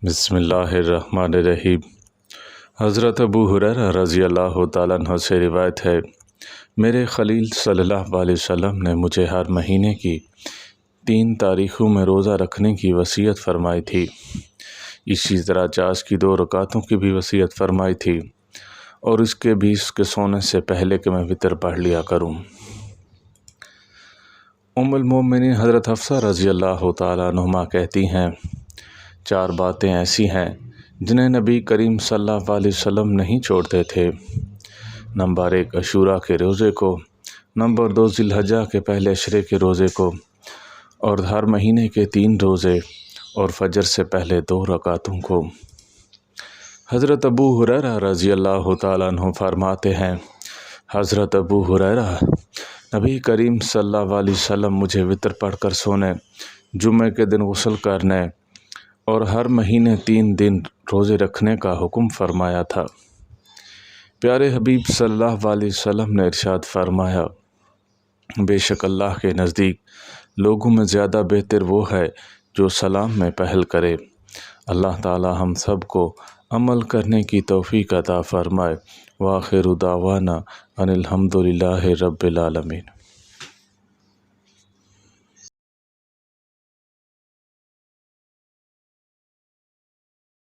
بسم اللہ الرحمن الرحیم۔ حضرت ابو ہریرہ رضی اللہ تعالیٰ عنہ سے روایت ہے، میرے خلیل صلی اللہ علیہ وسلم نے مجھے ہر مہینے کی 3 تاریخوں میں روزہ رکھنے کی وصیت فرمائی تھی۔ اسی طرح چاش کی 2 رکعتوں کی بھی وصیت فرمائی تھی، اور اس کے بھی اس کے سونے سے پہلے کہ میں وتر پڑھ لیا کروں۔ ام المومنین حضرت حفصہ رضی اللہ تعالیٰ عنہما کہتی ہیں، 4 باتیں ایسی ہیں جنہیں نبی کریم صلی اللہ علیہ وسلم نہیں چھوڑتے تھے۔ نمبر 1 عاشوراء کے روزے کو، نمبر 2 ذی الحجہ کے پہلے عشرے کے روزے کو، اور ہر مہینے کے 3 روزے، اور فجر سے پہلے 2 رکعتوں کو۔ حضرت ابو ہریرہ رضی اللہ تعالیٰ عنہ فرماتے ہیں، حضرت ابو ہریرہ، نبی کریم صلی اللہ علیہ وسلم مجھے وتر پڑھ کر سونے، جمعہ کے دن غسل کرنے اور ہر مہینے 3 دن روزے رکھنے کا حکم فرمایا تھا۔ پیارے حبیب صلی اللہ علیہ وسلم نے ارشاد فرمایا، بے شک اللہ کے نزدیک لوگوں میں زیادہ بہتر وہ ہے جو سلام میں پہل کرے۔ اللہ تعالی ہم سب کو عمل کرنے کی توفیق عطا فرمائے۔ وآخر دعوانا ان الحمد للہ رب العالمین۔